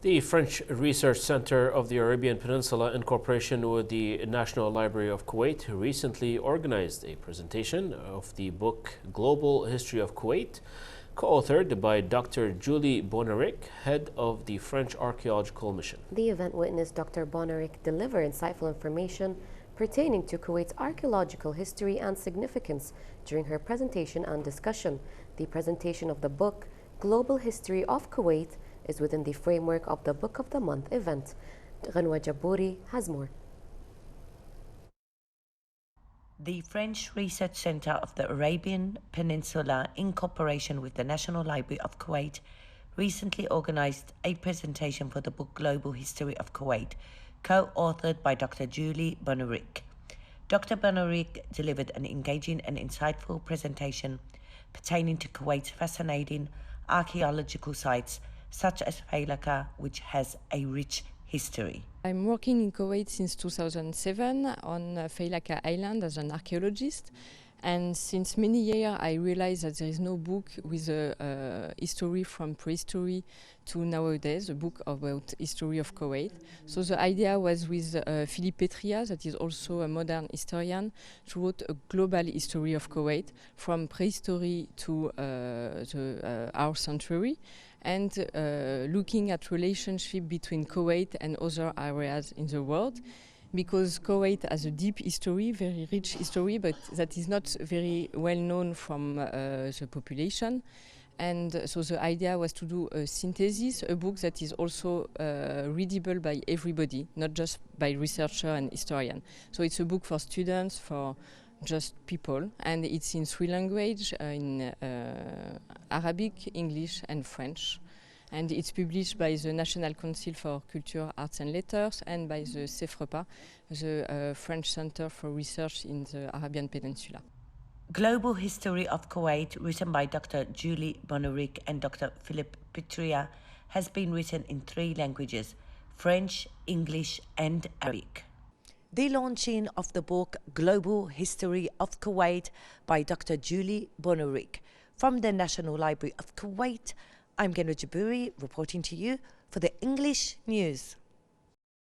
The French Research Center of the Arabian Peninsula, in cooperation with the National Library of Kuwait, recently organized a presentation of the book Global History of Kuwait, co-authored by Dr. Julie Bonaric, head of the French Archaeological Mission. The event witnessed Dr. Bonaric deliver insightful information pertaining to Kuwait's archaeological history and significance during her presentation and discussion. The presentation of the book Global History of Kuwait is within the framework of the Book of the Month event. Ghanwa Jabouri has more. The French Research Center of the Arabian Peninsula, in cooperation with the National Library of Kuwait, recently organized a presentation for the book Global History of Kuwait, co-authored by Dr. Julie Bonaric. Dr. Bonaric delivered an engaging and insightful presentation pertaining to Kuwait's fascinating archaeological sites, such as Failaka, which has a rich history. I'm working in Kuwait since 2007 on Failaka Island as an archaeologist, and since many years I realized that there is no book with a history from prehistory to nowadays, a book about history of Kuwait. So the idea was with Philippe Petria, that is also a modern historian, to write a global history of Kuwait from prehistory to our century, and looking at relationship between Kuwait and other areas in the world, because Kuwait has a deep history, very rich history, but that is not very well known from the population. And so the idea was to do a synthesis, a book that is also readable by everybody, not just by researcher and historian. So it's a book for students, for just people, and it's in three languages, in Arabic, English and French. And it's published by the National Council for Culture, Arts and Letters and by the CEFREPA, the French Center for Research in the Arabian Peninsula. Global History of Kuwait, written by Dr. Julie Bonaric and Dr. Philippe Petria, has been written in three languages: French, English and Arabic. The launching of the book Global History of Kuwait by Dr. Julie Bonaric from the National Library of Kuwait. I'm Ghanwa Jabouri reporting to you for the English News.